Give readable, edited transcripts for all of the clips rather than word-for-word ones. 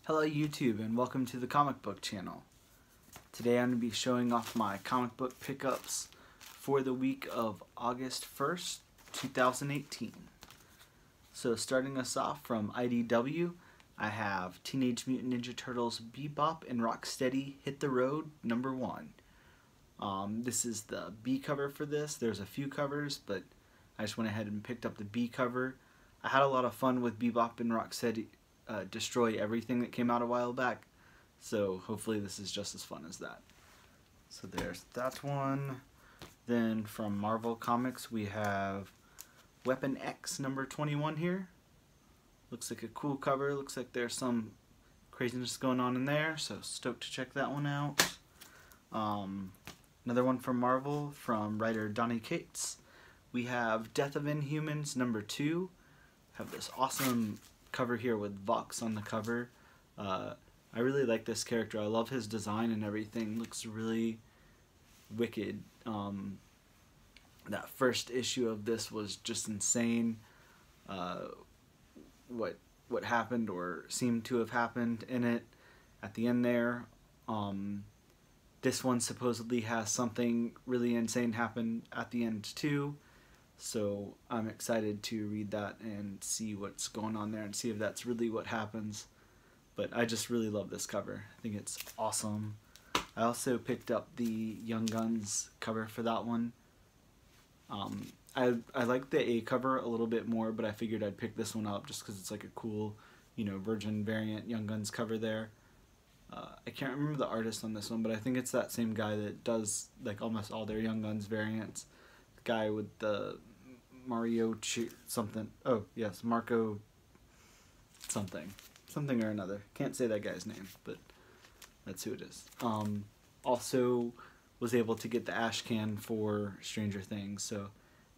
Hello YouTube and welcome to the comic book channel. Today I'm going to be showing off my comic book pickups for the week of August 1st, 2018. So starting us off from IDW, I have Teenage Mutant Ninja Turtles Bebop and Rocksteady Hit the Road #1. This is the B cover for this. There's a few covers, but I just went ahead and picked up the B cover. I had a lot of fun with Bebop and Rocksteady Destroy Everything that came out a while back, so hopefully this is just as fun as that. So there's that one. Then from Marvel Comics we have Weapon X #21 here. Looks like a cool cover. Looks like there's some craziness going on in there, so stoked to check that one out. Another one from Marvel from writer Donny Cates. We have Death of Inhumans #2. Have this awesome cover here with Vox on the cover. I really like this character. I love his design and everything. Looks really wicked. That first issue of this was just insane. What happened or seemed to have happened in it at the end there. This one supposedly has something really insane happen at the end too. So I'm excited to read that and see what's going on there and see if that's really what happens. But I just really love this cover. I think it's awesome. I also picked up the Young Guns cover for that one. I like the A cover a little bit more, but I figured I'd pick this one up just because it's like a cool, Virgin variant Young Guns cover there. I can't remember the artist on this one, but I think it's that same guy that does like almost all their Young Guns variants. The guy with the Marco something or another. Can't say that guy's name, but that's who it is. Also was able to get the ash can for Stranger Things, so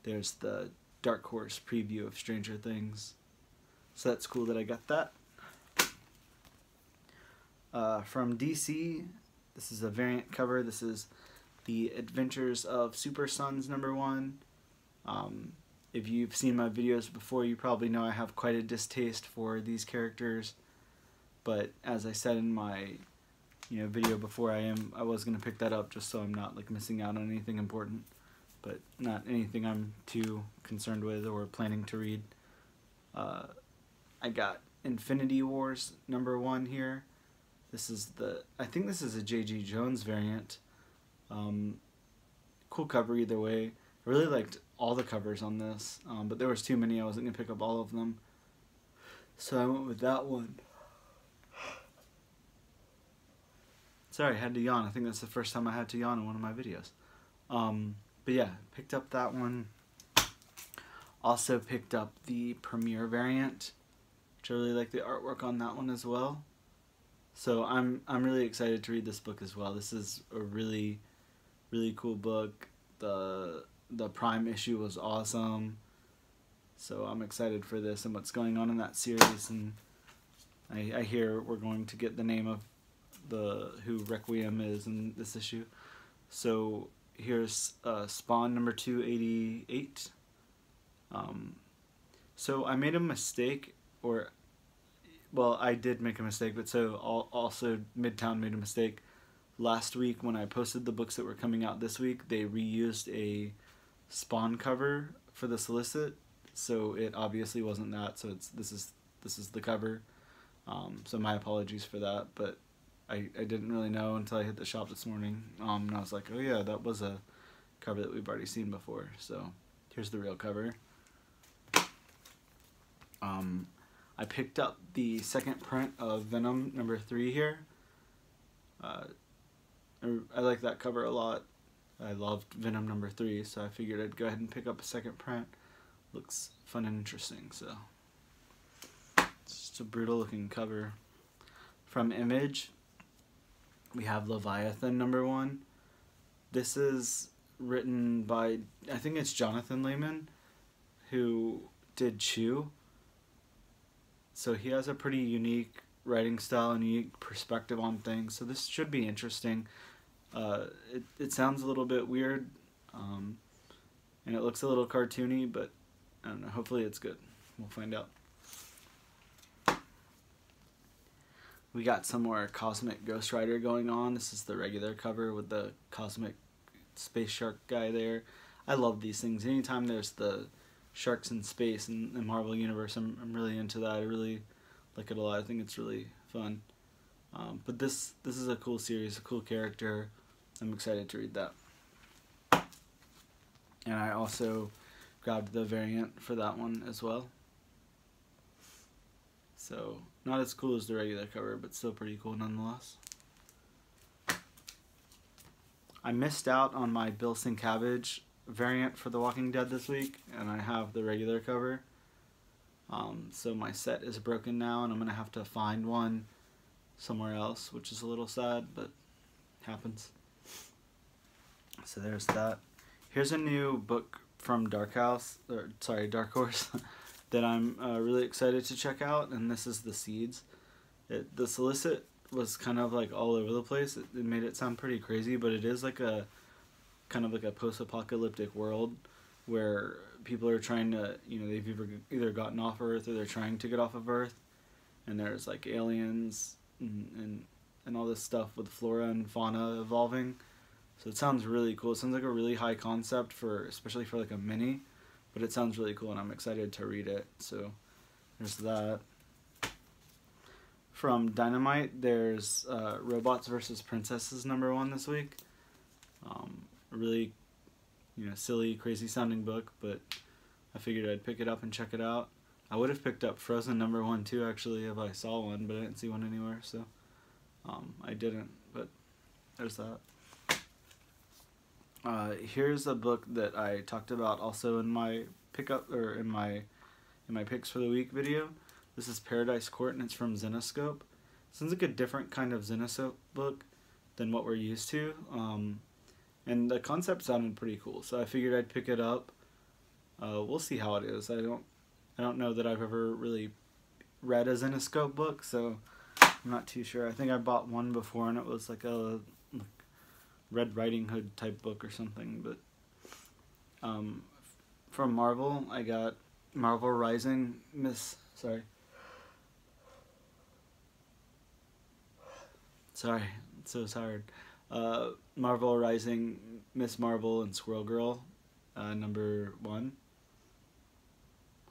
there's the Dark Horse preview of Stranger Things. So that's cool that I got that. From DC, this is a variant cover. This is the Adventures of Super Sons #1. If you've seen my videos before, you probably know I have quite a distaste for these characters. But as I said in my video before, I was gonna pick that up just so I'm not like missing out on anything important, but not anything I'm too concerned with or planning to read. I got Infinity Wars #1 here. This is I think this is a J.G. Jones variant. Cool cover either way. I really liked all the covers on this, but there was too many. I wasn't going to pick up all of them. So I went with that one. Sorry, I had to yawn. I think that's the first time I had to yawn in one of my videos. But yeah, picked up that one. Also picked up the Premiere variant, which I really like the artwork on that one as well. So I'm really excited to read this book as well. This is a really cool book. The Prime issue was awesome. So I'm excited for this and what's going on in that series, and I hear we're going to get the name of who Requiem is in this issue. So here's Spawn #288. So I made a mistake, I did make a mistake, but so also Midtown made a mistake. Last week when I posted the books that were coming out this week, they reused a Spawn cover for the solicit, so it obviously wasn't that. So this is the cover. So my apologies for that, but I didn't really know until I hit the shop this morning, and I was like, oh yeah, that was a cover that we've already seen before. So here's the real cover. I picked up the second print of Venom #3 here. I like that cover a lot. I loved Venom #3, so I figured I'd go ahead and pick up a second print. Looks fun and interesting, so it's just a brutal looking cover. From Image, we have Leviathan #1. This is written by, I think it's Jonathan Lehman, who did Chew. So he has a pretty unique writing style and unique perspective on things, so this should be interesting. It sounds a little bit weird, and it looks a little cartoony, but I don't know, hopefully it's good. We'll find out. We got some more Cosmic Ghost Rider going on. This is the regular cover with the Cosmic Space Shark guy there. I love these things. Anytime there's the sharks in space in the Marvel Universe, I'm really into that. I really like it a lot. I think it's really fun. But this is a cool series, a cool character. I'm excited to read that. And I also grabbed the variant for that one as well. So, not as cool as the regular cover, but still pretty cool nonetheless. I missed out on my Bill Sienkiewicz variant for The Walking Dead this week, and I have the regular cover. So my set is broken now, and I'm going to have to find one somewhere else, which is a little sad, but happens. So there's that. Here's a new book from Dark Horse, that I'm really excited to check out, and this is The Seeds. The solicit was kind of like all over the place. It made it sound pretty crazy, but it is like a kind of like a post-apocalyptic world where people are trying to, they've either gotten off Earth or they're trying to get off of Earth, and there's like aliens and all this stuff with flora and fauna evolving. So it sounds really cool. It sounds like a really high concept especially for like a mini, but it sounds really cool and I'm excited to read it. So there's that. From Dynamite, there's Robots vs. Princesses #1 this week. A really, silly, crazy sounding book, but I figured I'd pick it up and check it out. I would have picked up Frozen #1 too, actually, if I saw one, but I didn't see one anywhere, so I didn't, but there's that. Here's a book that I talked about also in my pickup, or in my picks for the week video. This is Paradise Court, and it's from Zenoscope. Sounds like a different kind of Zenoscope book than what we're used to, and the concept sounded pretty cool, so I figured I'd pick it up. We'll see how it is. I don't know that I've ever really read a Zenoscope book, so I'm not too sure. I think I bought one before, and it was like a Red Riding Hood type book or something. But from Marvel, I got Marvel Rising Sorry, I'm so tired. Marvel Rising, Miss Marvel, and Squirrel Girl, #1.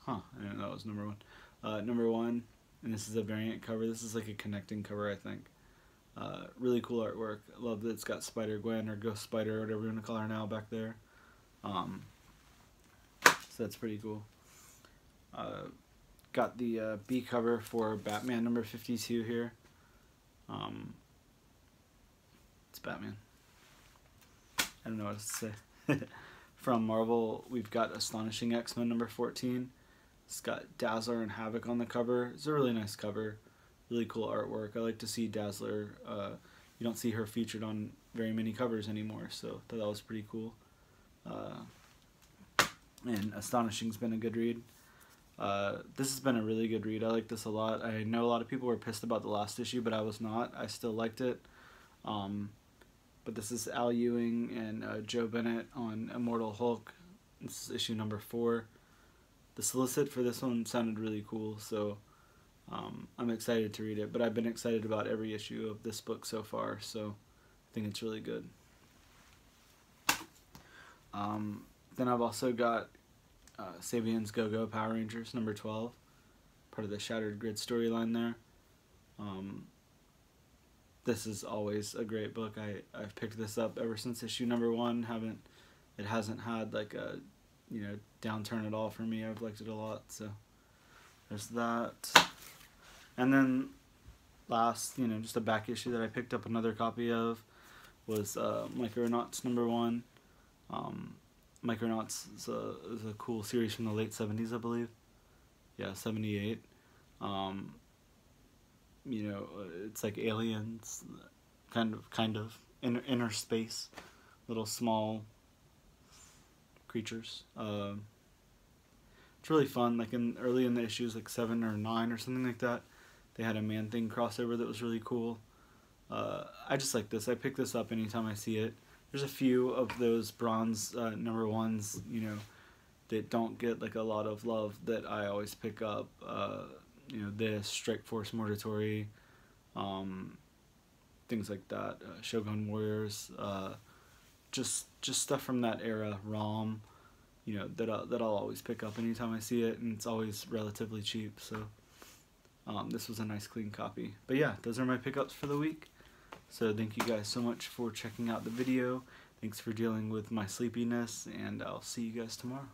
I didn't know it was #1. #1, and this is a variant cover. This is like a connecting cover, I think. Really cool artwork. I love that it's got Spider-Gwen, or Ghost Spider, or whatever you want to call her now, back there. So that's pretty cool. Got the B cover for Batman #52 here. It's Batman. I don't know what else to say. From Marvel, we've got Astonishing XMen #14. It's got Dazzler and Havoc on the cover. It's a really nice cover. Really cool artwork. I like to see Dazzler. You don't see her featured on very many covers anymore, so I thought that was pretty cool. And Astonishing's been a good read. This has been a really good read. I like this a lot. I know a lot of people were pissed about the last issue, but I was not. I still liked it. But this is Al Ewing and Joe Bennett on Immortal Hulk. This is issue #4. The solicit for this one sounded really cool, so I'm excited to read it. But I've been excited about every issue of this book so far, so I think it's really good. Then I've also got Sabian's Go-Go Power Rangers #12, part of the Shattered Grid storyline there. This is always a great book. I've picked this up ever since issue #1. It hasn't had like a downturn at all for me. I've liked it a lot, so there's that. And then last, just a back issue that I picked up another copy of was Micronauts #1. Micronauts is a cool series from the late 70s, I believe. Yeah, 78. It's like aliens, kind of inner space, little small creatures. It's really fun. Like early in the issues, like 7 or 9 or something like that, they had a Man-Thing crossover that was really cool. I just like this. I pick this up anytime I see it. There's a few of those bronze #1s, that don't get like a lot of love that I always pick up. This Strike Force Mortatory, things like that, Shogun Warriors, just stuff from that era, ROM, you know, that I'll always pick up anytime I see it, and it's always relatively cheap, so this was a nice clean copy. But yeah, those are my pickups for the week. So thank you guys so much for checking out the video. Thanks for dealing with my sleepiness, and I'll see you guys tomorrow.